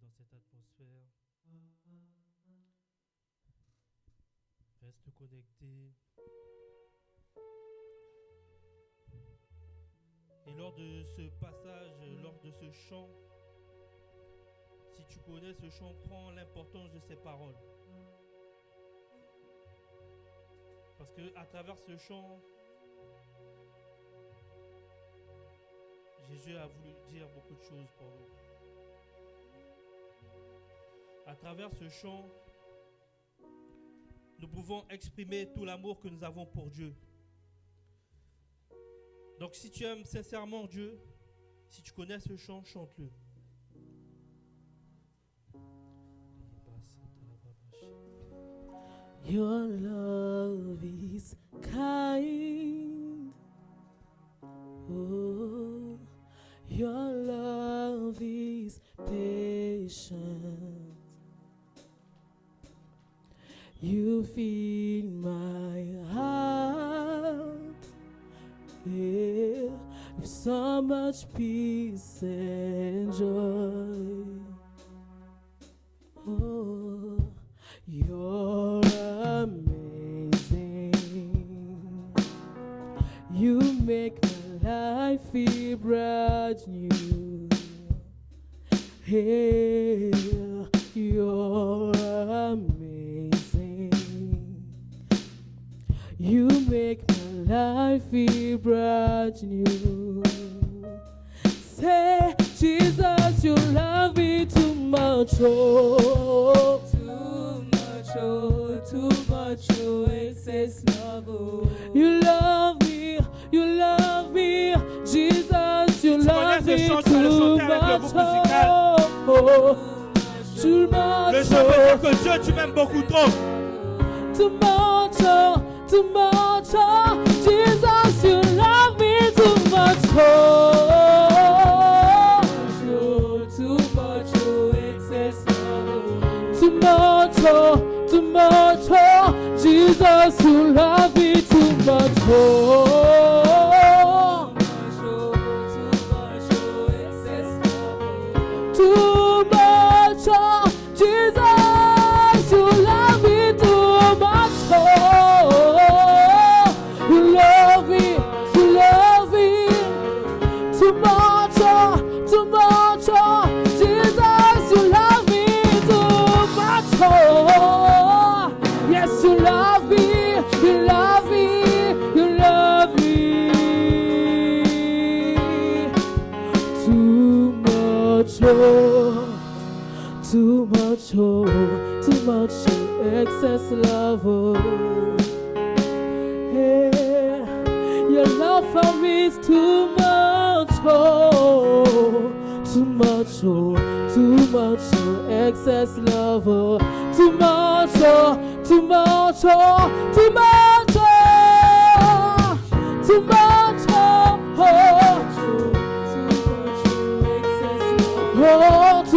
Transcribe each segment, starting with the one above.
dans cette atmosphère. Reste connecté. Et lors de ce passage, lors de ce chant, si tu connais ce chant, prends l'importance de ces paroles. Parce que à travers ce chant, Jésus a voulu dire beaucoup de choses pour nous. À travers ce chant, nous pouvons exprimer tout l'amour que nous avons pour Dieu. Donc si tu aimes sincèrement Dieu, si tu connais ce chant, chante-le. Your love is kind. Oh, your love is patient. You fill my heart, yeah, with so much peace and joy. Oh, you're amazing. You make my life feel brand new. Hey, you're amazing. You make my life feel brand new. Say, Jesus, you love me too much, oh. Too much, oh, excess love, oh. You love me, Jesus, you love me too much, oh. Too much, le chant veut dire que Dieu, tu m'aimes beaucoup trop. too much, oh, Jesus, you love me too much, oh. Too much, oh, excess love. Too much, oh, Jesus, you love me too much, oh. Too much, oh, Jesus, you love me too much, oh. You love me, too much, oh, Jesus, you love me too much, oh. Yes, you love me, too much, excess love, oh. Hey, your love for me is too much, oh. Too much, oh, excess love, oh. Too much, oh, too much, oh. Too much, oh, oh, too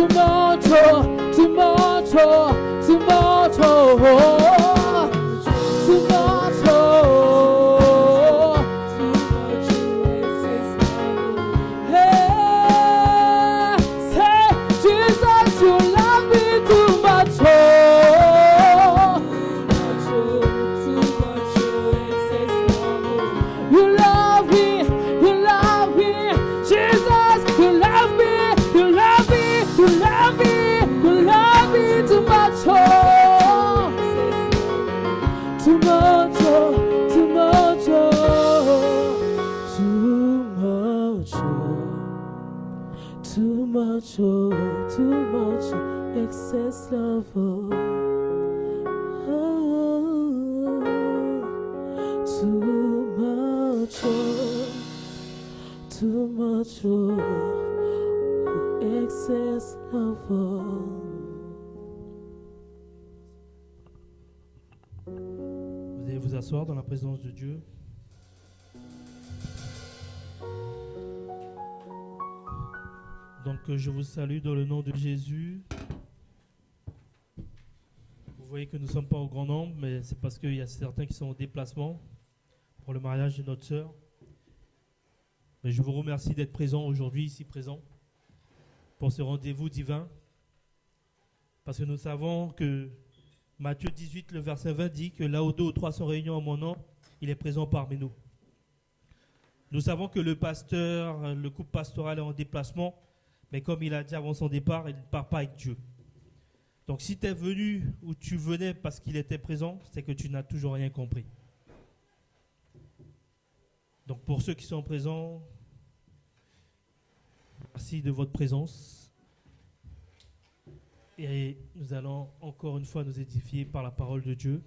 much, oh. Too much, oh, too much, oh, too much, oh, hey, say, Jesus, you love me too much, oh, you love me, Jesus, you love me, too much, oh. Too much, oh. Too much, oh. Too much, oh. Too much, excess love, oh. Too much, oh. Excess love, oh. Vous allez vous asseoir dans la présence de Dieu. Donc je vous salue dans le nom de Jésus. Vous voyez que nous ne sommes pas au grand nombre, mais c'est parce qu'il y a certains qui sont en déplacement pour le mariage de notre sœur. Mais je vous remercie d'être présents aujourd'hui, ici présents, pour ce rendez-vous divin. Parce que nous savons que Matthieu 18, le verset 20 dit que là où 2 ou 3 sont réunis en mon nom, il est présent parmi nous. Nous savons que le pasteur, le couple pastoral est en déplacement, mais comme il a dit avant son départ, il ne part pas avec Dieu. Donc si tu es venu ou tu venais parce qu'il était présent, c'est que tu n'as toujours rien compris. Donc pour ceux qui sont présents, merci de votre présence. Et nous allons encore une fois nous édifier par la parole de Dieu.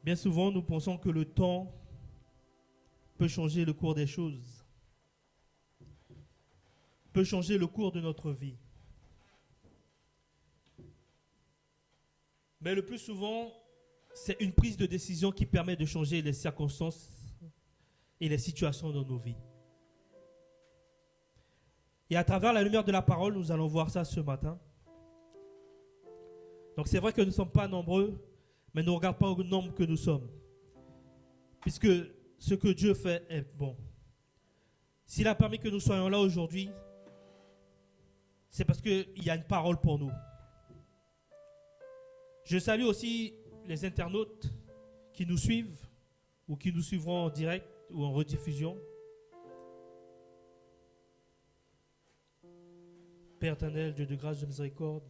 Bien souvent, nous pensons que le temps peut changer le cours des choses, peut changer le cours de notre vie. Mais le plus souvent, c'est une prise de décision qui permet de changer les circonstances et les situations dans nos vies. Et à travers la lumière de la parole, nous allons voir ça ce matin. Donc c'est vrai que nous ne sommes pas nombreux, mais ne regarde pas au nombre que nous sommes. Puisque ce que Dieu fait est bon. S'il a permis que nous soyons là aujourd'hui, c'est parce qu'il y a une parole pour nous. Je salue aussi les internautes qui nous suivent ou qui nous suivront en direct ou en rediffusion. Père éternel, Dieu de grâce, de miséricorde,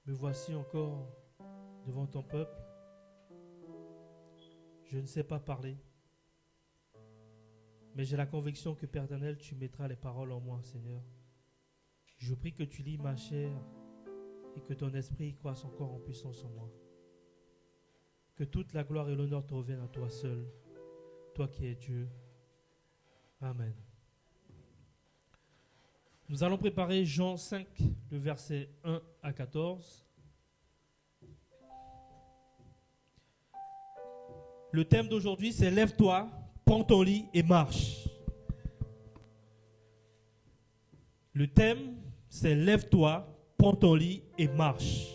me voici encore devant ton peuple. Je ne sais pas parler, mais j'ai la conviction que, Père éternel, tu mettras les paroles en moi, Seigneur. Je prie que tu lis ma chair et que ton esprit croisse encore en puissance en moi. Que toute la gloire et l'honneur te reviennent à toi seul, toi qui es Dieu. Amen. Nous allons préparer Jean 5, le verset 1 à 14. Le thème d'aujourd'hui, c'est « Lève-toi, prends ton lit et marche ». Le thème, c'est « Lève-toi, prends ton lit et marche ».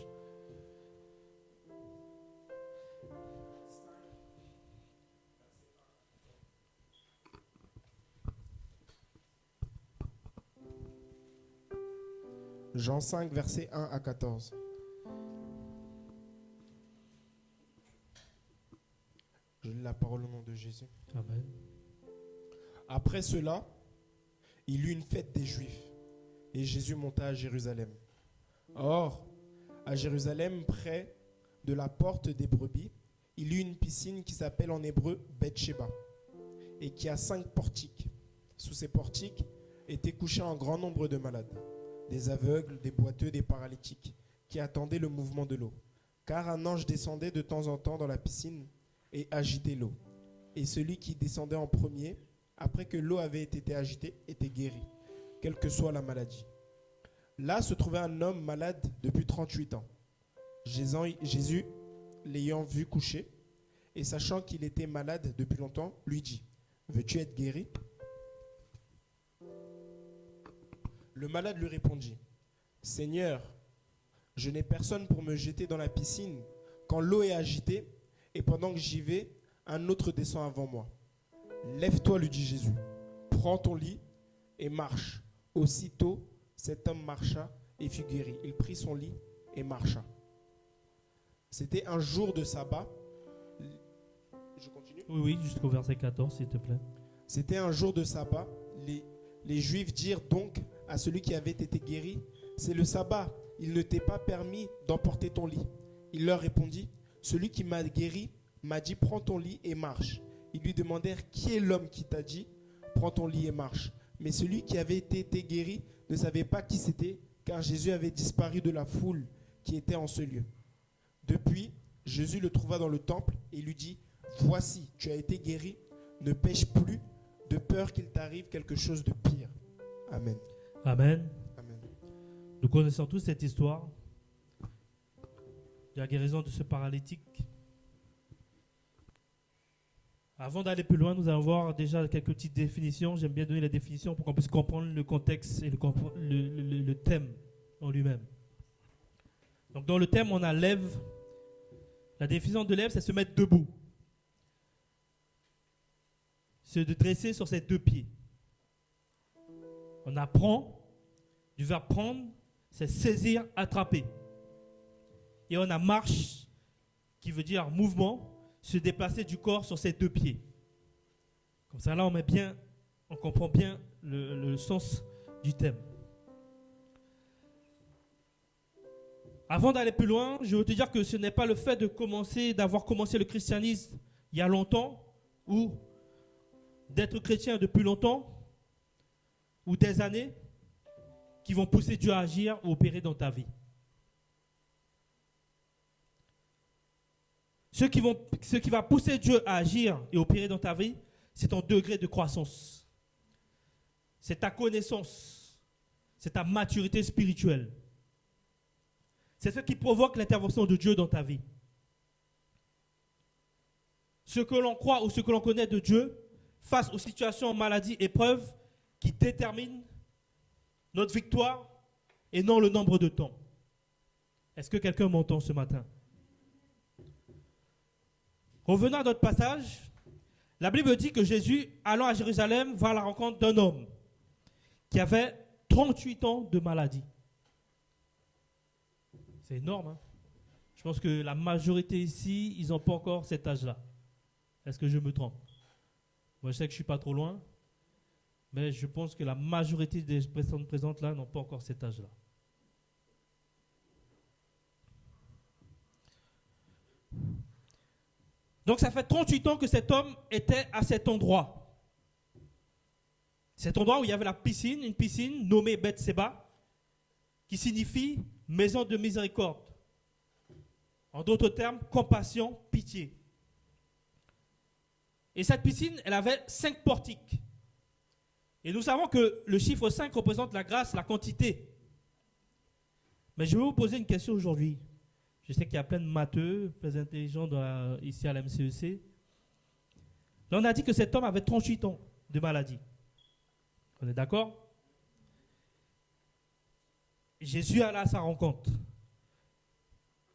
Jean 5, versets 1 à 14. Je lis la parole au nom de Jésus. Amen. Après cela, il eut une fête des Juifs, et Jésus monta à Jérusalem. Or, à Jérusalem, près de la porte des brebis, il eut une piscine qui s'appelle en hébreu Beth-Sheba, et qui a 5 portiques. Sous ces portiques étaient couchés un grand nombre de malades, des aveugles, des boiteux, des paralytiques, qui attendaient le mouvement de l'eau. Car un ange descendait de temps en temps dans la piscine et agitait l'eau. Et celui qui descendait en premier, après que l'eau avait été agitée, était guéri, quelle que soit la maladie. Là se trouvait un homme malade depuis 38 ans. Jésus, l'ayant vu coucher, et sachant qu'il était malade depuis longtemps, lui dit : veux-tu être guéri ? Le malade lui répondit : Seigneur, je n'ai personne pour me jeter dans la piscine quand l'eau est agitée, et pendant que j'y vais, un autre descend avant moi. Lève-toi, lui dit Jésus, prends ton lit et marche. Aussitôt, cet homme marcha et fut guéri. Il prit son lit et marcha. C'était un jour de sabbat. Je continue ? Oui, jusqu'au verset 14, s'il te plaît. C'était un jour de sabbat. Les Juifs dirent donc à celui qui avait été guéri : c'est le sabbat, il ne t'est pas permis d'emporter ton lit. Il leur répondit : celui qui m'a guéri m'a dit : prends ton lit et marche. Ils lui demandèrent : qui est l'homme qui t'a dit : prends ton lit et marche ? Mais celui qui avait été guéri ne savait pas qui c'était, car Jésus avait disparu de la foule qui était en ce lieu. Depuis, Jésus le trouva dans le temple et lui dit : voici, tu as été guéri, ne pêche plus, de peur qu'il t'arrive quelque chose de pire. Amen. Amen. Amen. Nous connaissons tous cette histoire de la guérison de ce paralytique. Avant d'aller plus loin, nous allons voir déjà quelques petites définitions. J'aime bien donner les définitions pour qu'on puisse comprendre le contexte et le thème en lui-même. Donc dans le thème, on a lève. La définition de lève, c'est se mettre debout. C'est de dresser sur ses 2 pieds. On apprend du verbe prendre, c'est saisir, attraper. Et on a marche, qui veut dire mouvement, se déplacer du corps sur ses deux pieds. Comme ça, là, on comprend bien le sens du thème. Avant d'aller plus loin, je veux te dire que ce n'est pas le fait d'avoir commencé le christianisme il y a longtemps, ou d'être chrétien depuis longtemps, ou des années, qui vont pousser Dieu à agir ou opérer dans ta vie. Ce qui va pousser Dieu à agir et opérer dans ta vie, c'est ton degré de croissance. C'est ta connaissance. C'est ta maturité spirituelle. C'est ce qui provoque l'intervention de Dieu dans ta vie. Ce que l'on croit ou ce que l'on connaît de Dieu, face aux situations, maladies, épreuves, qui déterminent notre victoire et non le nombre de temps. Est-ce que quelqu'un m'entend ce matin? Revenons à notre passage. La Bible dit que Jésus, allant à Jérusalem, va à la rencontre d'un homme qui avait 38 ans de maladie. C'est énorme, hein? Je pense que la majorité ici, ils n'ont pas encore cet âge-là. Est-ce que je me trompe? Moi, je sais que je ne suis pas trop loin, mais je pense que la majorité des personnes présentes là n'ont pas encore cet âge-là. Donc, ça fait 38 ans que cet homme était à cet endroit. Cet endroit où il y avait une piscine nommée Bethséba, qui signifie maison de miséricorde. En d'autres termes, compassion, pitié. Et cette piscine, elle avait 5 portiques. Et nous savons que le chiffre 5 représente la grâce, la quantité. Mais je vais vous poser une question aujourd'hui. Je sais qu'il y a plein de matheux, plein d'intelligents ici à la MCEC. Là, on a dit que cet homme avait 38 ans de maladie. On est d'accord? Jésus alla à sa rencontre.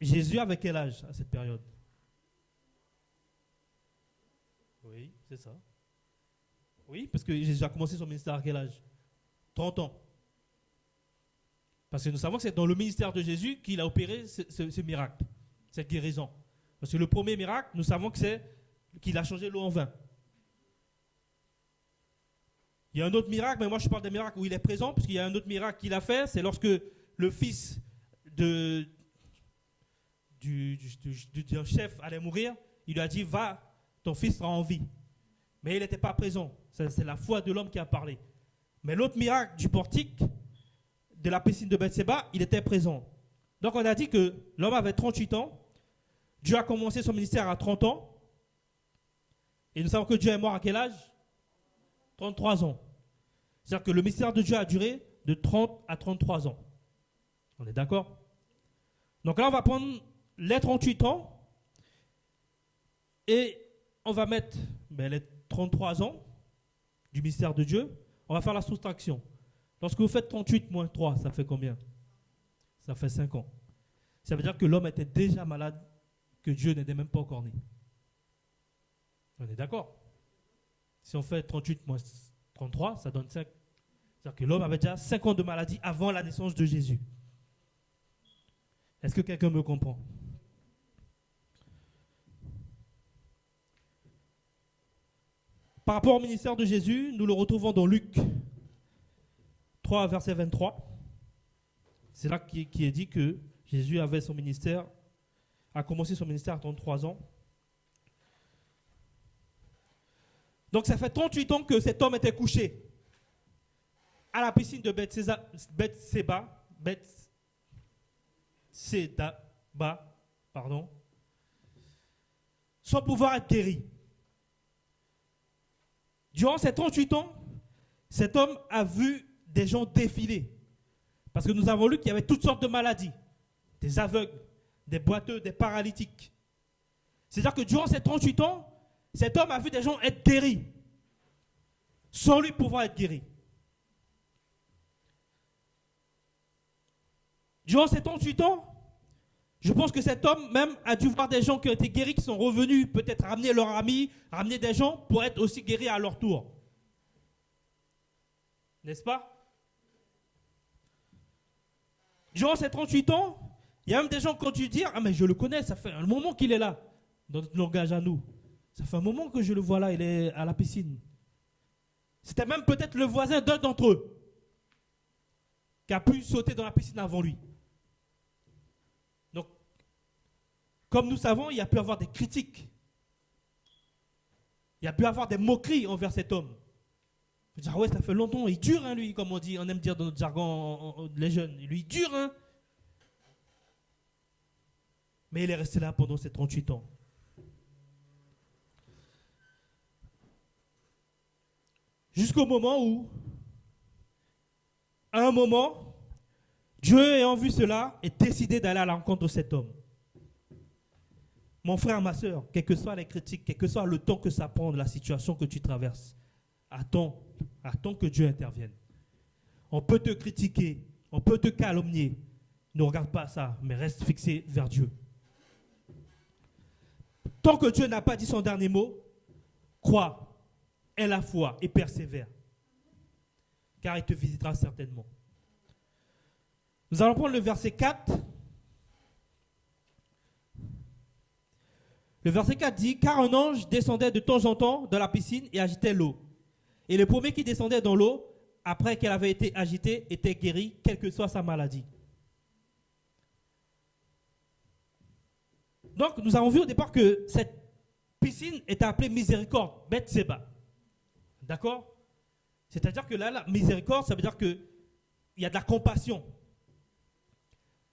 Jésus avait quel âge à cette période? Oui, c'est ça. Oui, parce que Jésus a commencé son ministère à quel âge? 30 ans. Parce que nous savons que c'est dans le ministère de Jésus qu'il a opéré ce miracle, cette guérison. Parce que le premier miracle, nous savons que c'est qu'il a changé l'eau en vin. Il y a un autre miracle, mais moi je parle des miracles où il est présent, parce qu'il y a un autre miracle qu'il a fait, c'est lorsque le fils d'un chef allait mourir, il lui a dit, va, ton fils sera en vie. Mais il n'était pas présent. C'est la foi de l'homme qui a parlé. Mais l'autre miracle du portique, de la piscine de Bethséba, il était présent. Donc on a dit que l'homme avait 38 ans, Dieu a commencé son ministère à 30 ans, et nous savons que Dieu est mort à quel âge? 33 ans. C'est-à-dire que le ministère de Dieu a duré de 30 à 33 ans. On est d'accord? Donc là, on va prendre les 38 ans et on va mettre les 33 ans du ministère de Dieu. On va faire la soustraction. Lorsque vous faites 38 moins 3, ça fait combien? Ça fait 5 ans. Ça veut dire que l'homme était déjà malade, que Dieu n'était même pas encore né. On est d'accord? Si on fait 38 moins 33, ça donne 5. C'est-à-dire que l'homme avait déjà 5 ans de maladie avant la naissance de Jésus. Est-ce que quelqu'un me comprend? Par rapport au ministère de Jésus, nous le retrouvons dans Luc 3, verset 23. C'est là qui est dit que Jésus avait son ministère, a commencé son ministère à 33 ans. Donc ça fait 38 ans que cet homme était couché à la piscine de Bethséba, sans pouvoir être guéri. Durant ces 38 ans, cet homme a vu des gens défiler. Parce que nous avons lu qu'il y avait toutes sortes de maladies. Des aveugles, des boiteux, des paralytiques. C'est-à-dire que durant ces 38 ans, cet homme a vu des gens être guéris, sans lui pouvoir être guéri. Durant ces 38 ans, je pense que cet homme même a dû voir des gens qui ont été guéris, qui sont revenus, peut-être ramener leurs amis, ramener des gens pour être aussi guéris à leur tour. N'est-ce pas? durant ces 38 ans, il y a même des gens qui ont dû dire, ah mais je le connais, ça fait un moment qu'il est là, dans notre langage à nous. Ça fait un moment que je le vois là, il est à la piscine. C'était même peut-être le voisin d'un d'entre eux qui a pu sauter dans la piscine avant lui. Donc, comme nous savons, il y a pu avoir des critiques. Il y a pu avoir des moqueries envers cet homme. Je veux dire, ouais, ça fait longtemps, il dure, hein, lui, comme on dit, on aime dire dans notre jargon, les jeunes. Lui, il dure, hein. Mais il est resté là pendant ces 38 ans. Jusqu'au moment où, à un moment, Dieu, ayant vu cela, est décidé d'aller à la rencontre de cet homme. Mon frère, ma soeur, quelles que soient les critiques, quel que soit le temps que ça prend de la situation que tu traverses, attends que Dieu intervienne. On peut te critiquer, on peut te calomnier. Ne regarde pas ça, mais reste fixé vers Dieu. Tant que Dieu n'a pas dit son dernier mot, crois, aie la foi et persévère. Car il te visitera certainement. Nous allons prendre le verset 4. Le verset 4 dit, car un ange descendait de temps en temps dans la piscine et agitait l'eau. Et le premier qui descendait dans l'eau, après qu'elle avait été agitée, était guéri, quelle que soit sa maladie. Donc, nous avons vu au départ que cette piscine était appelée miséricorde, Bethseba. D'accord? C'est-à-dire que là, la miséricorde, ça veut dire qu'il y a de la compassion.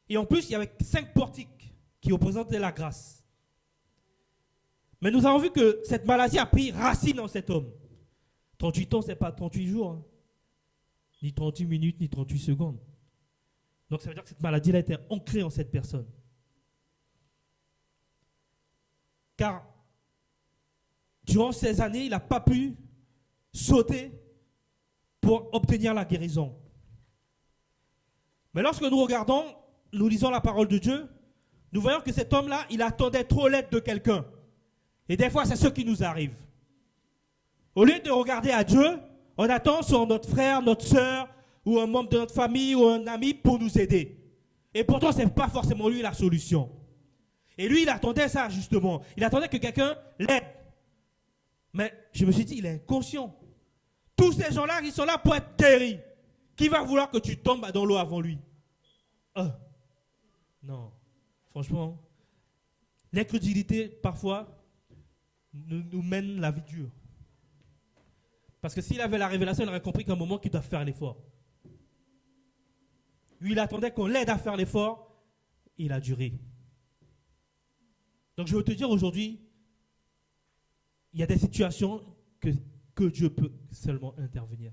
Et en plus, il y avait 5 portiques qui représentaient la grâce. Mais nous avons vu que cette maladie a pris racine en cet homme. 38 ans, ce n'est pas 38 jours, hein. Ni 38 minutes, ni 38 secondes. Donc ça veut dire que cette maladie a été ancrée en cette personne. Car durant ces années, il n'a pas pu sauter pour obtenir la guérison. Mais lorsque nous regardons, nous lisons la parole de Dieu, nous voyons que cet homme-là, il attendait trop l'aide de quelqu'un. Et des fois, c'est ce qui nous arrive. Au lieu de regarder à Dieu, on attend sur notre frère, notre soeur, ou un membre de notre famille, ou un ami pour nous aider. Et pourtant, ce n'est pas forcément lui la solution. Et lui, il attendait ça, justement. Il attendait que quelqu'un l'aide. Mais je me suis dit, il est inconscient. Tous ces gens-là, ils sont là pour être guéris. Qui va vouloir que tu tombes dans l'eau avant lui? Non. Franchement, l'incrédulité, parfois, nous mène la vie dure. Parce que s'il avait la révélation, il aurait compris qu'à un moment, qu'il doit faire l'effort. Lui, il attendait qu'on l'aide à faire l'effort. Il a duré. Donc, je veux te dire aujourd'hui, il y a des situations que Dieu peut seulement intervenir.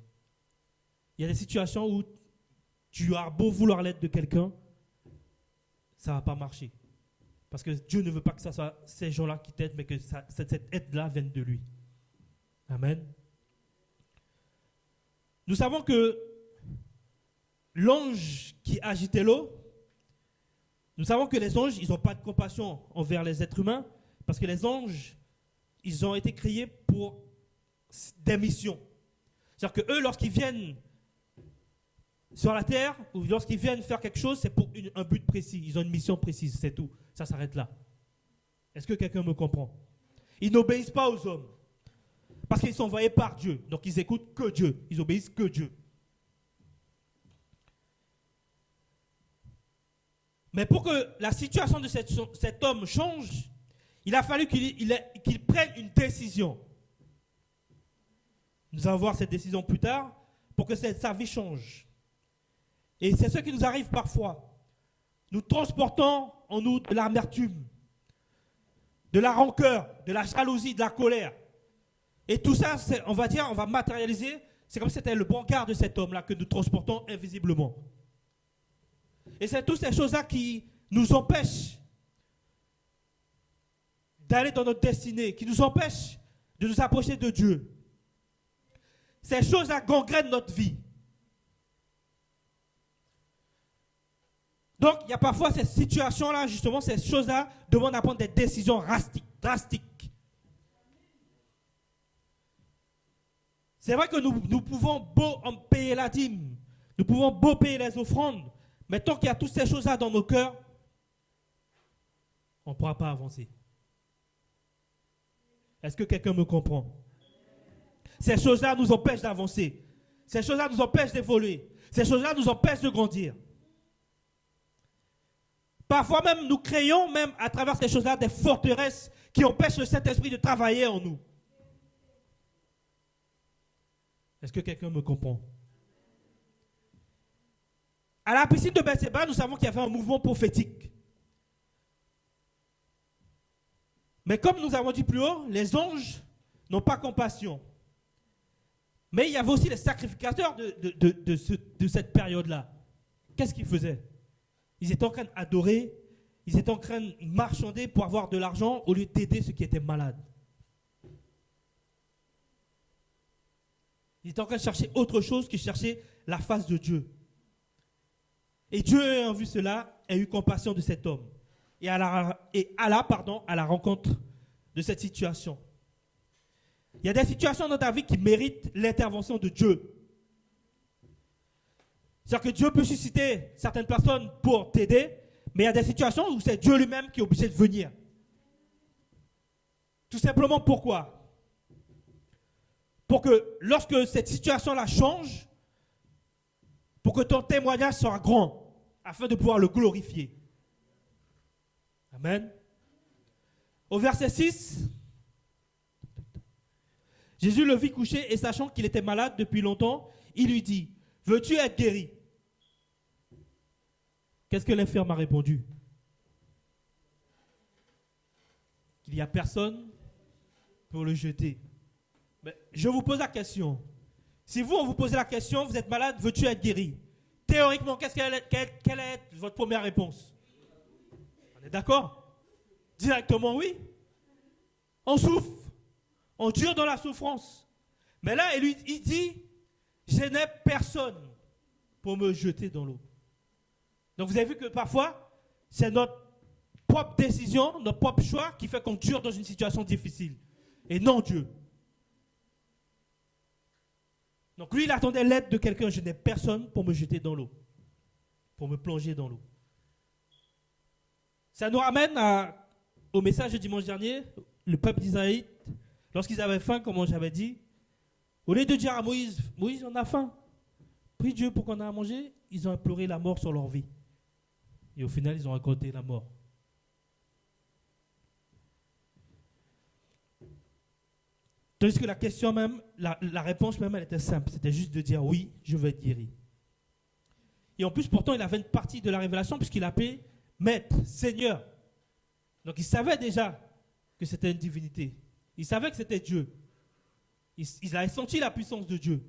Il y a des situations où tu as beau vouloir l'aide de quelqu'un, ça ne va pas marcher. Parce que Dieu ne veut pas que ce soit ces gens-là qui t'aident, mais que cette aide-là vienne de lui. Amen. Nous savons que l'ange qui agitait l'eau, nous savons que les anges, ils n'ont pas de compassion envers les êtres humains, parce que les anges, ils ont été créés pour des missions. C'est-à-dire que eux, lorsqu'ils viennent sur la terre, ou lorsqu'ils viennent faire quelque chose, c'est pour un but précis. Ils ont une mission précise, c'est tout. Ça s'arrête là. Est-ce que quelqu'un me comprend? Ils n'obéissent pas aux hommes. Parce qu'ils sont envoyés par Dieu. Donc ils écoutent que Dieu. Ils obéissent que Dieu. Mais pour que la situation de cet homme change, il a fallu qu'il prenne une décision. Nous allons voir cette décision plus tard pour que sa vie change. Et c'est ce qui nous arrive parfois. Nous transportons en nous de l'amertume, de la rancœur, de la jalousie, de la colère. Et tout ça, on va matérialiser. C'est comme si c'était le brancard de cet homme-là que nous transportons invisiblement. Et c'est toutes ces choses-là qui nous empêchent d'aller dans notre destinée, qui nous empêchent de nous approcher de Dieu. Ces choses-là gangrènent notre vie. Donc, il y a parfois ces situations-là, justement, ces choses-là demandent à prendre des décisions drastiques. C'est vrai que nous pouvons beau payer la dîme, nous pouvons beau payer les offrandes, Mais tant qu'il y a toutes ces choses-là dans nos cœurs, on ne pourra pas avancer. Est-ce que quelqu'un me comprend? Ces choses-là nous empêchent d'avancer. Ces choses-là nous empêchent d'évoluer. Ces choses-là nous empêchent de grandir. Parfois même, nous créons même à travers ces choses-là des forteresses qui empêchent le Saint-Esprit de travailler en nous. Est-ce que quelqu'un me comprend? À la piscine de Bethséba, nous savons qu'il y avait un mouvement prophétique. Mais comme nous avons dit plus haut, les anges n'ont pas compassion. Mais il y avait aussi les sacrificateurs de cette période-là. Qu'est-ce qu'ils faisaient? Ils étaient en train d'adorer, ils étaient en train de marchander pour avoir de l'argent au lieu d'aider ceux qui étaient malades. Ils étaient en train de chercher autre chose que chercher la face de Dieu. Et Dieu, ayant vu cela, a eu compassion de cet homme. Et alla à la rencontre de cette situation. Il y a des situations dans ta vie qui méritent l'intervention de Dieu. C'est-à-dire que Dieu peut susciter certaines personnes pour t'aider, mais il y a des situations où c'est Dieu lui-même qui est obligé de venir. Tout simplement pourquoi? Pour que lorsque cette situation-là change, pour que ton témoignage soit grand, afin de pouvoir le glorifier. Amen. Au verset 6, Jésus le vit couché et sachant qu'il était malade depuis longtemps, il lui dit, « Veux-tu être guéri ?» Qu'est-ce que l'infirme a répondu? Qu'il n'y a personne pour le jeter. Mais je vous pose la question. Si vous, on vous pose la question, vous êtes malade, veux-tu être guéri? Théoriquement, quelle est votre première réponse? On est d'accord? Directement, oui. On souffre. On dure dans la souffrance. Mais là, il dit, je n'ai personne pour me jeter dans l'eau. Donc vous avez vu que parfois, c'est notre propre décision, notre propre choix qui fait qu'on dure dans une situation difficile. Et non Dieu. Donc lui, il attendait l'aide de quelqu'un. Je n'ai personne pour me jeter dans l'eau. Pour me plonger dans l'eau. Ça nous ramène au message de dimanche dernier. Le peuple d'Israël, lorsqu'ils avaient faim, comme j'avais dit, au lieu de dire à Moïse, Moïse, on a faim. Prie Dieu pour qu'on ait à manger. Ils ont imploré la mort sur leur vie. Et au final, ils ont récolté la mort. Tandis que la question même, la réponse même, elle était simple. C'était juste de dire oui, je veux être guéri. Et en plus, pourtant, il avait une partie de la révélation puisqu'il appelait Maître, Seigneur. Donc, il savait déjà que c'était une divinité. Il savait que c'était Dieu. Il avait senti la puissance de Dieu.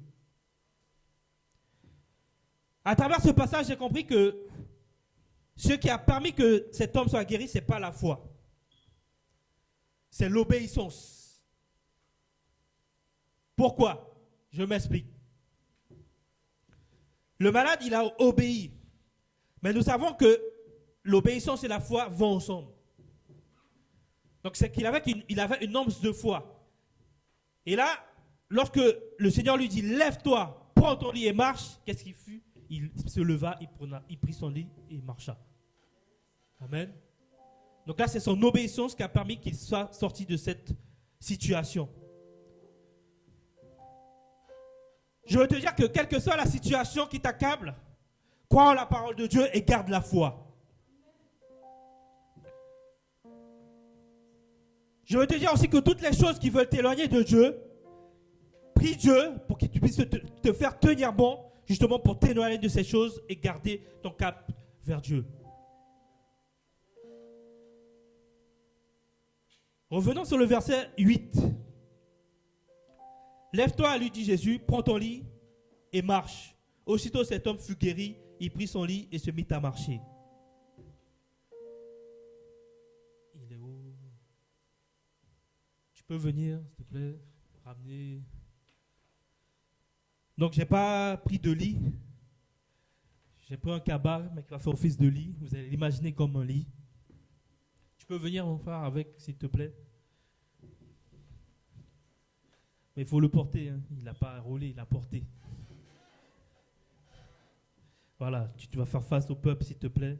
À travers ce passage, j'ai compris que ce qui a permis que cet homme soit guéri, ce n'est pas la foi. C'est l'obéissance. Pourquoi? Je m'explique. Le malade, il a obéi. Mais nous savons que l'obéissance et la foi vont ensemble. Donc c'est qu'il avait une once de foi. Et là, lorsque le Seigneur lui dit, lève-toi, prends ton lit et marche, qu'est-ce qu'il fit? Il se leva, il prit son lit et marcha. Amen. Donc là, c'est son obéissance qui a permis qu'il soit sorti de cette situation. Je veux te dire que quelle que soit la situation qui t'accable, crois en la parole de Dieu et garde la foi. Je veux te dire aussi que toutes les choses qui veulent t'éloigner de Dieu, prie Dieu pour qu'il puisse te faire tenir bon, justement pour t'éloigner de ces choses et garder ton cap vers Dieu. Revenons sur le verset 8. Lève-toi, lui dit Jésus, prends ton lit et marche. Aussitôt cet homme fut guéri, il prit son lit et se mit à marcher. Il est où? Tu peux venir, s'il te plaît, ramener. Donc, je n'ai pas pris de lit. J'ai pris un cabas, mais qui va faire office de lit. Vous allez l'imaginer comme un lit. Tu peux venir, mon frère, avec, s'il te plaît. Mais il faut le porter. Hein. Il n'a pas roulé, il l'a porté. Voilà, tu vas faire face au peuple, s'il te plaît.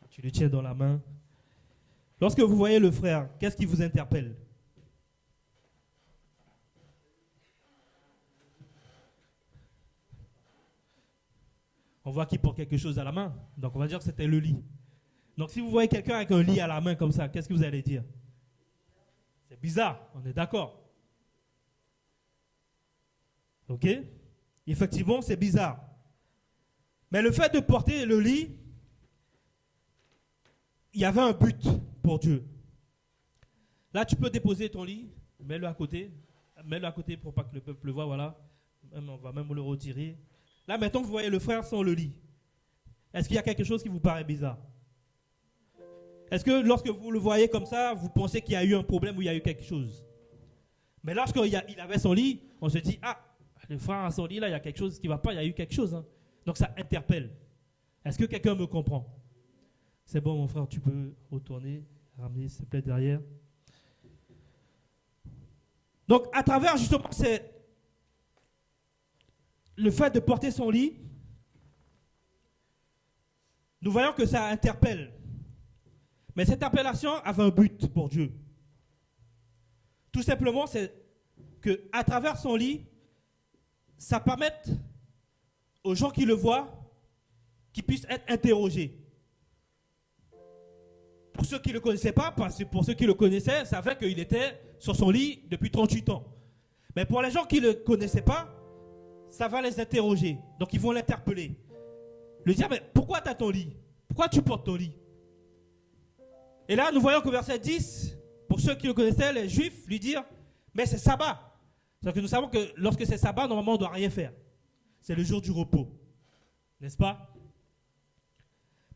Tu le tiens dans la main. Lorsque vous voyez le frère, qu'est-ce qui vous interpelle? On voit qu'il porte quelque chose à la main. Donc on va dire que c'était le lit. Donc si vous voyez quelqu'un avec un lit à la main comme ça, qu'est-ce que vous allez dire? C'est bizarre, on est d'accord. Ok? Effectivement, c'est bizarre. Mais le fait de porter le lit, il y avait un but pour Dieu. Là, tu peux déposer ton lit, mets-le à côté pour pas que le peuple le voie, voilà. On va même le retirer. Là, maintenant, vous voyez le frère sans le lit. Est-ce qu'il y a quelque chose qui vous paraît bizarre? Est-ce que lorsque vous le voyez comme ça, vous pensez qu'il y a eu un problème ou il y a eu quelque chose? Mais lorsqu'il avait son lit, on se dit, ah, le frère a son lit, là, il y a quelque chose qui ne va pas, il y a eu quelque chose. Hein. Donc ça interpelle. Est-ce que quelqu'un me comprend? C'est bon, mon frère, tu peux retourner, ramener, s'il te plaît, derrière. Donc, à travers, justement, c'est le fait de porter son lit, nous voyons que ça interpelle. Mais cette appellation avait un but pour Dieu. Tout simplement, c'est qu'à travers son lit, ça permet aux gens qui le voient qu'ils puissent être interrogés. Pour ceux qui ne le connaissaient pas, parce que pour ceux qui le connaissaient, savaient qu'il était sur son lit depuis 38 ans. Mais pour les gens qui ne le connaissaient pas, ça va les interroger. Donc ils vont l'interpeller. Lui dire, mais pourquoi tu as ton lit? Pourquoi tu portes ton lit? Et là, nous voyons qu'au verset 10, pour ceux qui le connaissaient, les Juifs, lui dire, mais c'est sabbat. C'est-à-dire que nous savons que lorsque c'est sabbat, normalement, on ne doit rien faire. C'est le jour du repos. N'est-ce pas?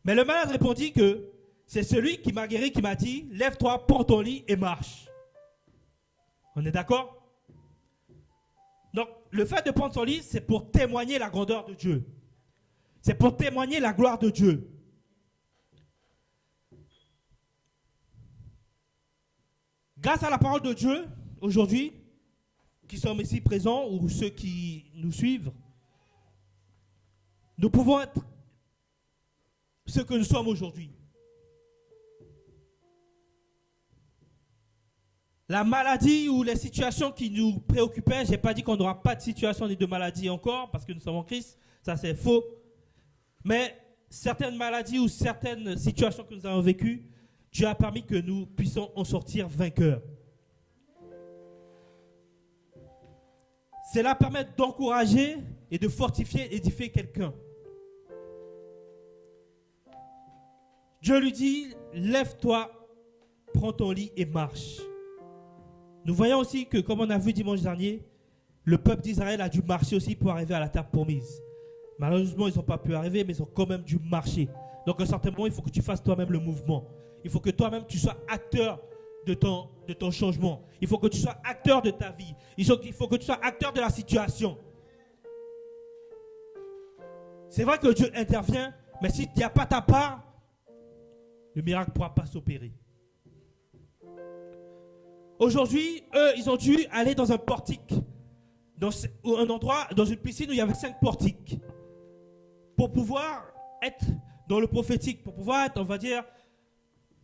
Mais le malade répondit que c'est celui qui m'a guéri qui m'a dit, lève-toi, prends ton lit et marche. On est d'accord? Donc, le fait de prendre son lit, c'est pour témoigner la grandeur de Dieu. C'est pour témoigner la gloire de Dieu. Grâce à la parole de Dieu, aujourd'hui, qui sommes ici présents ou ceux qui nous suivent, nous pouvons être ce que nous sommes aujourd'hui. La maladie ou les situations qui nous préoccupaient, je n'ai pas dit qu'on n'aura pas de situation ni de maladie encore, parce que nous sommes en Christ, ça c'est faux. Mais certaines maladies ou certaines situations que nous avons vécues, Dieu a permis que nous puissions en sortir vainqueurs. Cela permet d'encourager et de fortifier, édifier quelqu'un. Dieu lui dit, lève-toi, prends ton lit et marche. Nous voyons aussi que, comme on a vu dimanche dernier, le peuple d'Israël a dû marcher aussi pour arriver à la terre promise. Malheureusement, ils n'ont pas pu arriver, mais ils ont quand même dû marcher. Donc, à un certain moment, il faut que tu fasses toi-même le mouvement. Il faut que toi-même, tu sois acteur de ton changement. Il faut que tu sois acteur de ta vie. Il faut que tu sois acteur de la situation. C'est vrai que Dieu intervient, mais si tu n'y a pas ta part, le miracle ne pourra pas s'opérer. Aujourd'hui, eux, ils ont dû aller dans un portique, dans un endroit, dans une piscine où il y avait 5 portiques, pour pouvoir être dans le prophétique, pour pouvoir être, on va dire,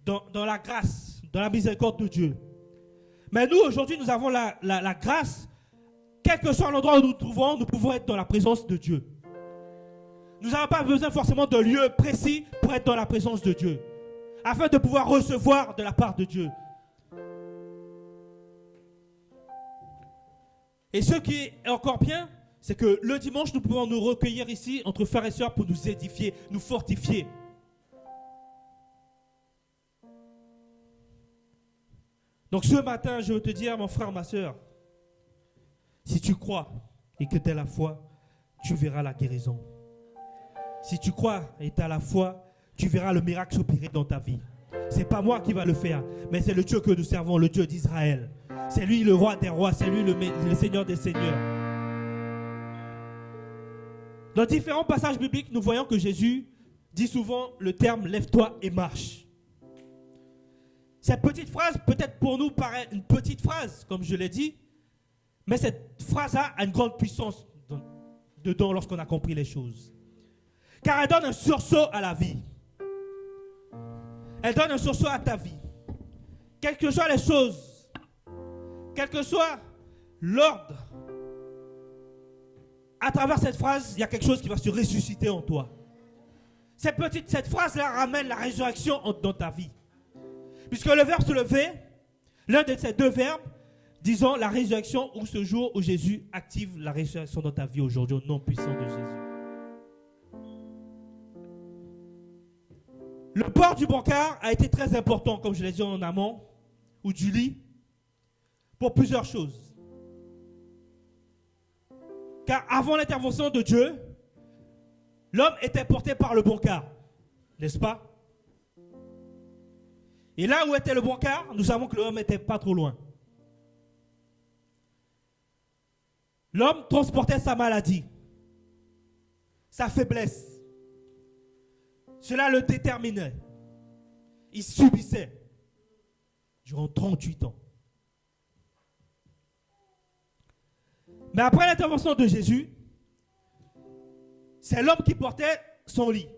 dans la grâce, dans la miséricorde de Dieu. Mais nous, aujourd'hui, nous avons la grâce, quel que soit l'endroit où nous nous trouvons, nous pouvons être dans la présence de Dieu. Nous n'avons pas besoin forcément de lieu précis pour être dans la présence de Dieu, afin de pouvoir recevoir de la part de Dieu. Et ce qui est encore bien, c'est que le dimanche, nous pouvons nous recueillir ici entre frères et sœurs pour nous édifier, nous fortifier. Donc ce matin, je veux te dire, mon frère, ma sœur, si tu crois et que tu as la foi, tu verras la guérison. Si tu crois et tu as la foi, tu verras le miracle s'opérer dans ta vie. Ce n'est pas moi qui va le faire, mais c'est le Dieu que nous servons, le Dieu d'Israël. C'est lui le roi des rois, c'est lui le Seigneur des seigneurs. Dans différents passages bibliques, nous voyons que Jésus dit souvent le terme « lève-toi et marche ». Cette petite phrase, peut-être pour nous, paraît une petite phrase, comme je l'ai dit, mais cette phrase a une grande puissance dedans lorsqu'on a compris les choses. Car elle donne un sursaut à la vie. Elle donne un sursaut à ta vie. Quelles que soient les choses, quel que soit l'ordre, à travers cette phrase, il y a quelque chose qui va se ressusciter en toi. Cette phrase-là ramène la résurrection dans ta vie. Puisque le verbe se lever, l'un de ces deux verbes, disons la résurrection ou ce jour où Jésus active la résurrection dans ta vie aujourd'hui au nom puissant de Jésus. Le port du brancard a été très important, comme je l'ai dit en amont, ou du lit, pour plusieurs choses. Car avant l'intervention de Dieu, l'homme était porté par le brancard, n'est-ce pas? Et là où était le brancard, nous savons que l'homme n'était pas trop loin. L'homme transportait sa maladie, sa faiblesse. Cela le déterminait. Il subissait durant 38 ans. Mais après l'intervention de Jésus, c'est l'homme qui portait son lit.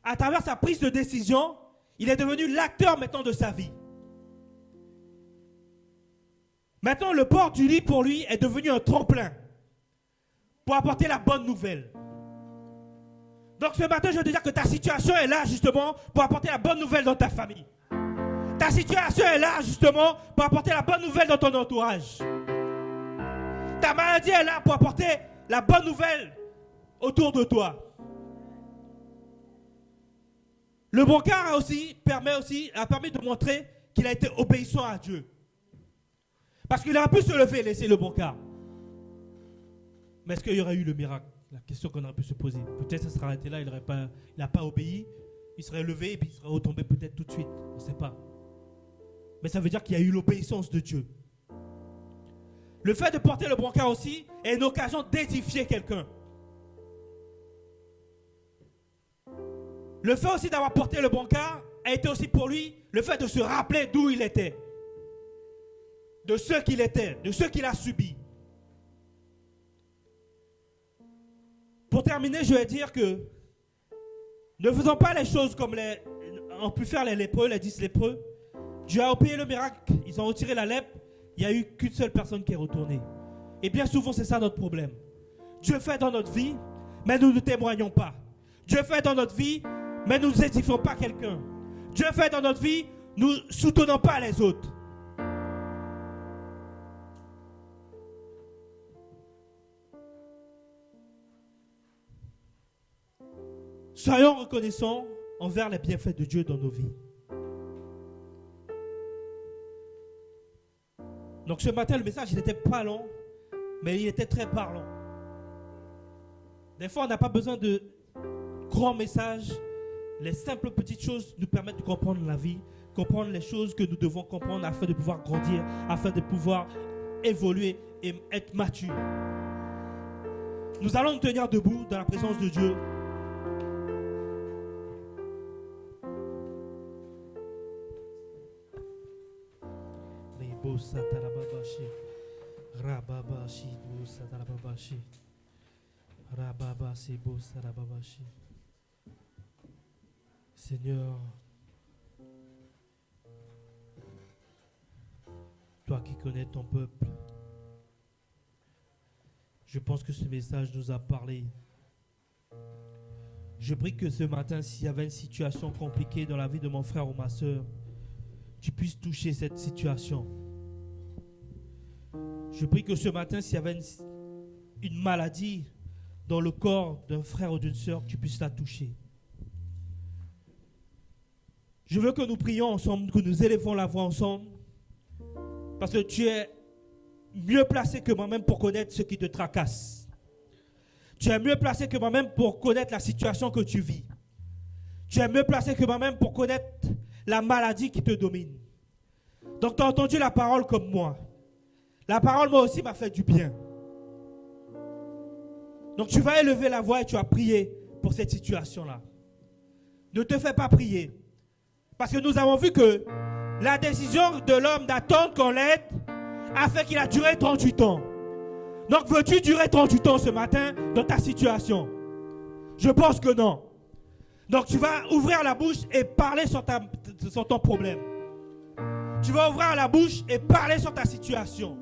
À travers sa prise de décision, il est devenu l'acteur maintenant de sa vie. Maintenant, le port du lit pour lui est devenu un tremplin pour apporter la bonne nouvelle. Donc ce matin, je veux dire que ta situation est là justement pour apporter la bonne nouvelle dans ta famille. Ta situation est là justement pour apporter la bonne nouvelle dans ton entourage. Ta maladie est là pour apporter la bonne nouvelle autour de toi. Le brancard a permis de montrer qu'il a été obéissant à Dieu. Parce qu'il aurait pu se lever et laisser le brancard. Mais est-ce qu'il y aurait eu le miracle? La question qu'on aurait pu se poser. Peut-être ça serait arrêté là, il n'a pas obéi, il serait levé et puis il serait retombé peut-être tout de suite. On ne sait pas. Mais ça veut dire qu'il y a eu l'obéissance de Dieu. Le fait de porter le brancard aussi est une occasion d'édifier quelqu'un. Le fait aussi d'avoir porté le brancard a été aussi pour lui le fait de se rappeler d'où il était. De ce qu'il était, de ce qu'il a subi. Pour terminer, je vais dire que ne faisons pas les choses comme ont pu faire les lépreux, les 10 lépreux. Dieu a opéré le miracle, ils ont retiré la lèpre, il n'y a eu qu'une seule personne qui est retournée. Et bien souvent, c'est ça notre problème. Dieu fait dans notre vie, mais nous ne témoignons pas. Dieu fait dans notre vie, mais nous n'édifions pas quelqu'un. Dieu fait dans notre vie, nous ne soutenons pas les autres. Soyons reconnaissants envers les bienfaits de Dieu dans nos vies. Donc ce matin, le message, il n'était pas long, mais il était très parlant. Des fois, on n'a pas besoin de grands messages. Les simples petites choses nous permettent de comprendre la vie, comprendre les choses que nous devons comprendre afin de pouvoir grandir, afin de pouvoir évoluer et être mature. Nous allons nous tenir debout dans la présence de Dieu. Seigneur, toi qui connais ton peuple, je pense que ce message nous a parlé. Je prie que ce matin, s'il y avait une situation compliquée dans la vie de mon frère ou ma soeur, tu puisses toucher cette situation. Je prie que ce matin, s'il y avait une maladie dans le corps d'un frère ou d'une soeur, que tu puisses la toucher. Je veux que nous prions ensemble, que nous élevons la voix ensemble, parce que tu es mieux placé que moi-même pour connaître ce qui te tracasse. Tu es mieux placé que moi-même pour connaître la situation que tu vis. Tu es mieux placé que moi-même pour connaître la maladie qui te domine. Donc tu as entendu la parole comme moi. La parole, moi aussi, m'a fait du bien. Donc tu vas élever la voix et tu vas prier pour cette situation-là. Ne te fais pas prier. Parce que nous avons vu que la décision de l'homme d'attendre qu'on l'aide a fait qu'il a duré 38 ans. Donc veux-tu durer 38 ans ce matin dans ta situation? Je pense que non. Donc tu vas ouvrir la bouche et parler sur ton problème. Tu vas ouvrir la bouche et parler sur ta situation.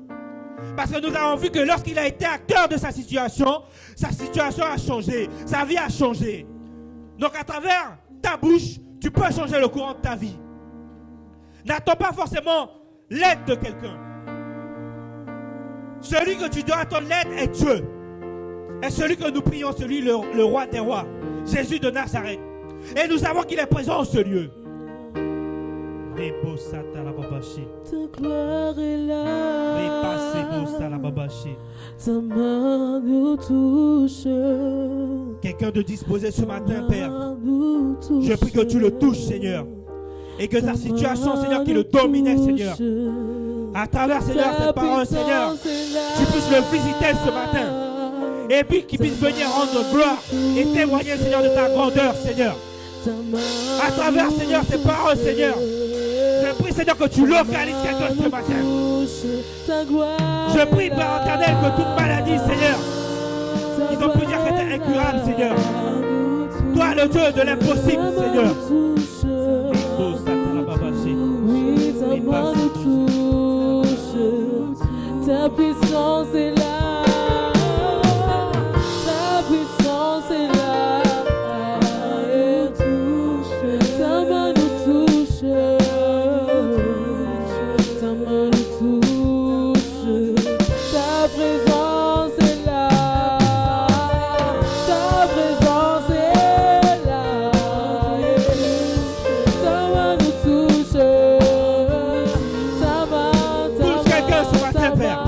Parce que nous avons vu que lorsqu'il a été acteur de sa situation a changé, sa vie a changé. Donc à travers ta bouche, tu peux changer le courant de ta vie. N'attends pas forcément l'aide de quelqu'un. Celui que tu dois attendre l'aide est Dieu. Et celui que nous prions, celui le roi des rois, Jésus de Nazareth. Et nous savons qu'il est présent en ce lieu. Ta gloire est là. Ta main nous touche. Quelqu'un de disposé ce matin, Père. Je prie que tu le touches, Seigneur. Et que ta situation, Seigneur, qui le dominait, Seigneur. À travers, Seigneur, cette parole, Seigneur, tu puisses le visiter ce matin. Et puis qu'il puisse venir rendre gloire et témoigner, Seigneur, de ta grandeur, Seigneur. À travers, Seigneur, ces paroles, Seigneur. Je prie, Seigneur, que tu localises quelqu'un ce matin. Je prie, Père éternel, que toute maladie, Seigneur, ils ont pu dire qu'elle était incurable, Seigneur. Toi, le Dieu de l'impossible, Seigneur. Oui, ta main nous touche. Ta puissance est là. Ta puissance est là. Ta main nous touche. Ta main nous touche. Ta présence est là. Ta présence est là. Ta main nous touche. Ta main, touche quelqu'un ce matin, Père.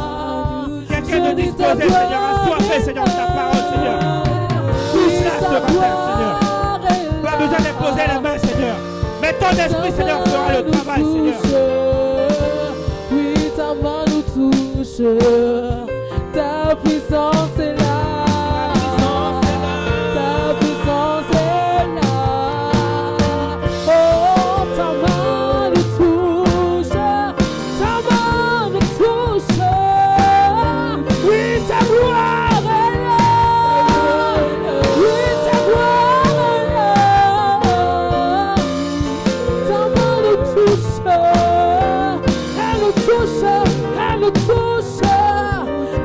Quelqu'un de disposé, Seigneur, assoiffé, Seigneur, de ta parole, Seigneur. Touche-la ce matin, Seigneur. Pas besoin d'imposer la main, Seigneur. Mais ton esprit, Seigneur, fera le travail, Seigneur. Oui, ta main nous touche. Ta puissance est là. Ta puissance est là. Oh, ta main nous touche. Ta main nous touche. Oui, ta gloire est là. Oui, ta gloire est là. Ta main nous touche. Elle nous touche. Elle nous touche.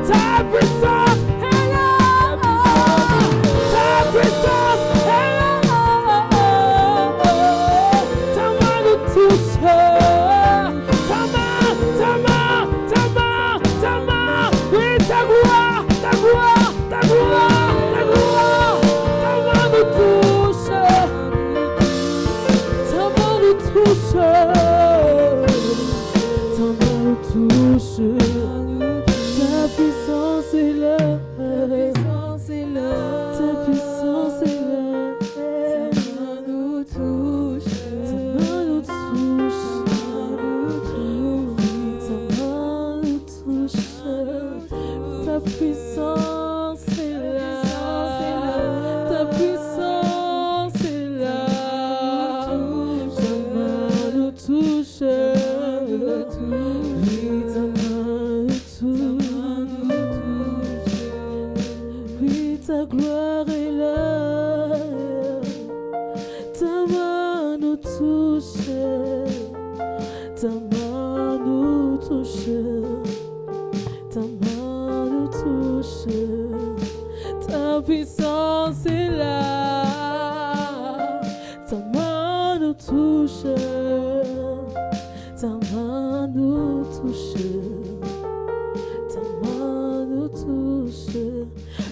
Ta puissance est là. Ta puissance est là. Ta main nous touche. Ta main, ta main, ta main, ta main. Oui, ta gloire, ta gloire, ta gloire, ta gloire. Ta main nous touche. Ta main nous touche. Ta main nous touche. Ta puissance est là. Ta puissance est là. Ta puissance est là. Ta main nous touche. Ta main nous touche. Ta main nous touche. Ta puissance est là. Ta puissance est là. Ta main nous touche. Oui, ta main nous touche. Oui, ta gloire est là. Ta main nous touche. Ta main nous touche. Ta main nous touche. Ta puissance est là. Ta main nous touche. Ta main nous touche. Ta main nous touche.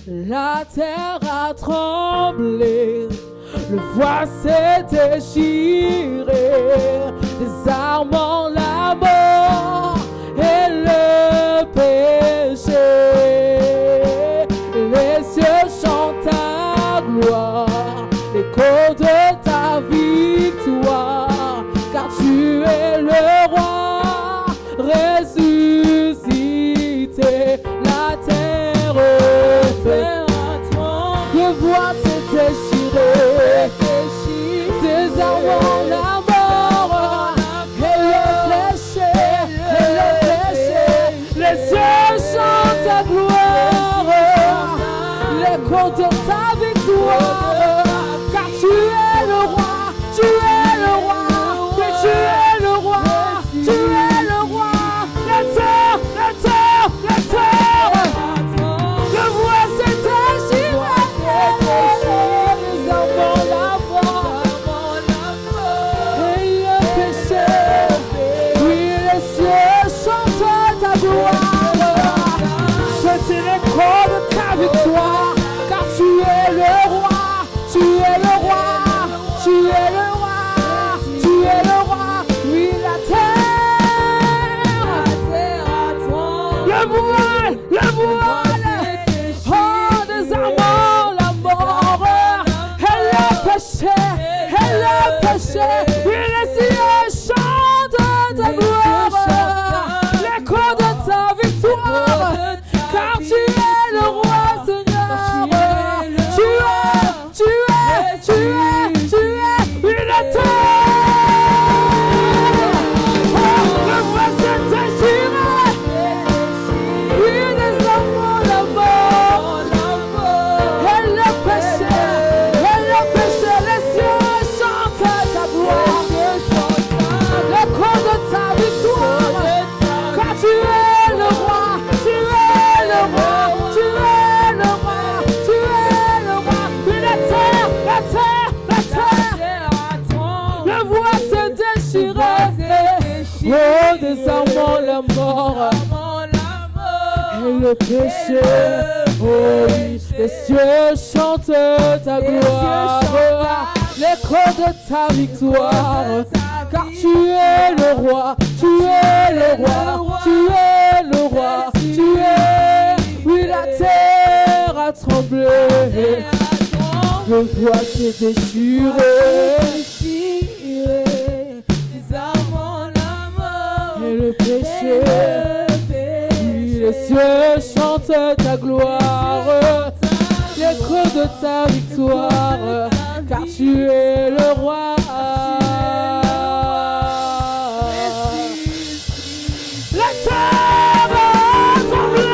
La terre a tremblé. Le voile s'est déchiré. Désarmant la mort et le péché. Les cieux chantent ta gloire, l'écho de ta victoire, car tu es le roi ressuscité. La terre a tremblé, le voile s'est déchiré, désarmant la mort et le péché, les cieux chantent ta gloire. ta victoire, car tu es le roi, tu es le roi, oui, tu es le roi, tu es le roi. La terre, la terre, la terre, je vois cette déchirée, les enfants la et le péché, oui, les cieux chantent ta gloire. Je tire l'écho de ta victoire, car tu es le roi, tu es le roi, tu es le roi, tu es le roi, oui, la terre à toi, le voile, oh, désarmant la mort, et le péché, oui, les cieux chantent ta gloire, l'écho de ta victoire, car tu es le roi, Seigneur, tu es, oui, la terre, oh, le voile s'est déchiré, oui, les enfants la mort, et le péché, les cieux chantent ta gloire, l'écho de ta victoire, car tu es le roi, tu es le roi, tu es le roi, tu es le roi, oui, la terre, le voile s'est déchiré, oh, désarmant la mort, et le péché, oh oui, les cieux chantent ta gloire, l'écho de ta victoire, car tu es le roi, tu es le roi, tu es le roi, tu es, oui, la terre a tremblé, le voile s'est déchiré, et le péché, oui, les cieux chantent ta gloire, l'écho de ta victoire, car tu es le roi. La terre a tremblé,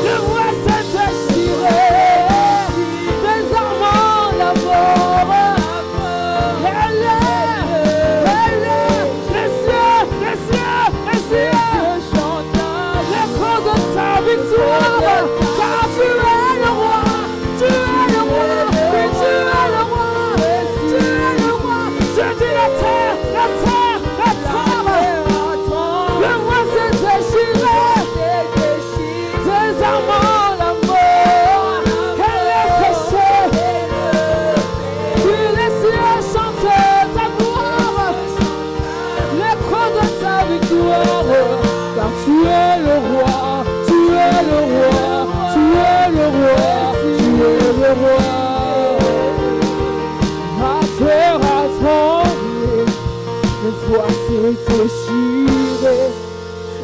le voile s'est déchiré, désarmant la mort, les cieux chantent l'écho de ta victoire, car tu es le roi, tu es le roi, oui, tu es le roi, tu es le roi. Je dis la terre, le voile s'est déchiré, désarmant la mort, et le péché, oui, les cieux chantent ta gloire, l'écho de ta victoire, car tu es le roi, tu es le roi, tu es le roi, tu es le roi. La terre a tremblé, le voile s'est déchiré,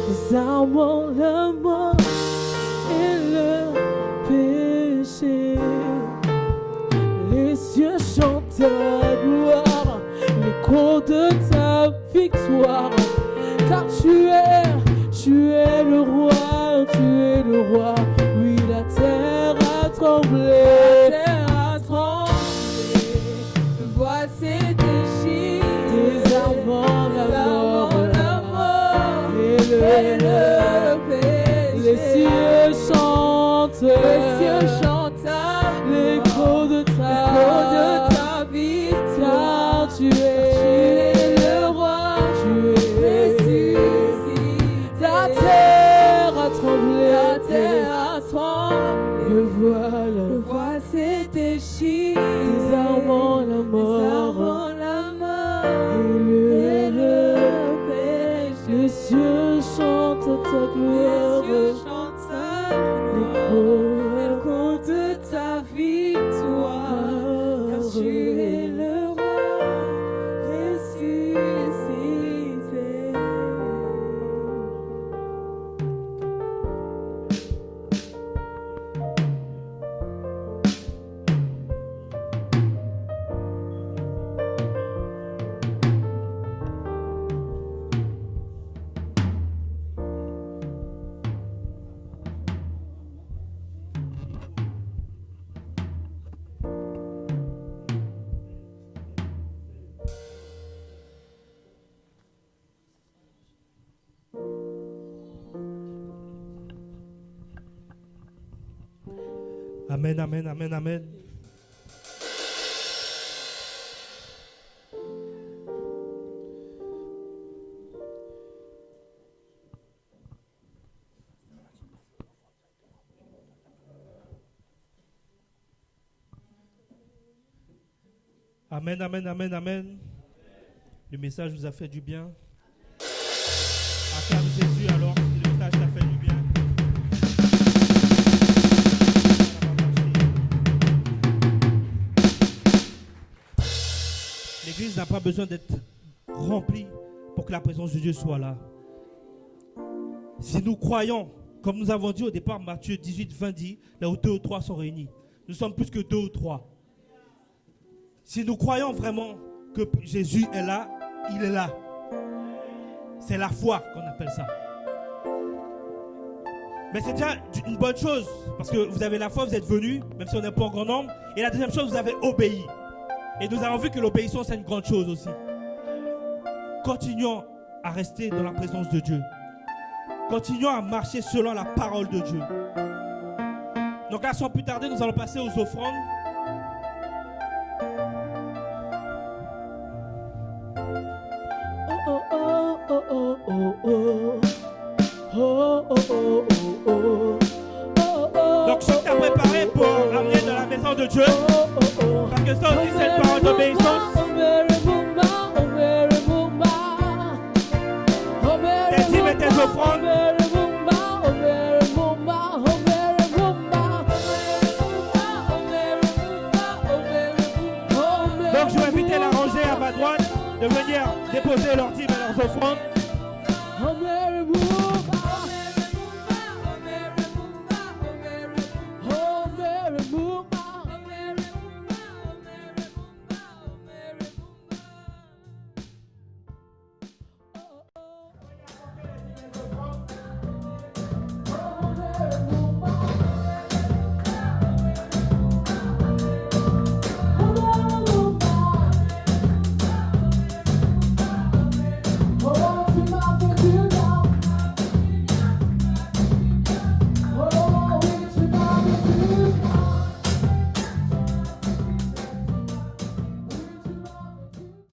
désarmant la mort et le péché. Les cieux chantent ta gloire, l'écho de ta victoire, car tu es le roi, tu es le roi, oui, la terre a tremblé, le voile s'est déchiré, désarmant la mort, et le péché, les cieux chantent l'écho de ta victoire, tu es le roi, tu es ressuscité, la terre a tremblé, le voile s'est déchiré, désarmant la mort, et le péché, les cieux chantent ta gloire, l'écho de ta victoire, car tu es le roi ressuscité. Amen, amen, amen, amen. Amen, amen, amen, amen. Le message vous a fait du bien. Acclame Jésus alors, si le message t'a fait du bien. L'église n'a pas besoin d'être remplie pour que la présence de Dieu soit là. Si nous croyons, comme nous avons dit au départ, Matthieu 18, 20 dit, là où 2 ou 3 sont réunis, nous sommes plus que 2 ou 3. Si nous croyons vraiment que Jésus est là, il est là. C'est la foi qu'on appelle ça. Mais c'est déjà une bonne chose, parce que vous avez la foi, vous êtes venus, même si on n'est pas en grand nombre. Et la deuxième chose, vous avez obéi. Et nous avons vu que l'obéissance est une grande chose aussi. Continuons à rester dans la présence de Dieu. Continuons à marcher selon la parole de Dieu. Donc là, sans plus tarder, nous allons passer aux offrandes. Donc ce que tu as préparé pour amener dans la maison de Dieu, parce que ça aussi c'est une parole d'obéissance. Tes dîmes et tes offrandes. Donc je vais inviter la rangée à ma droite de venir déposer leurs dîmes et leurs offrandes.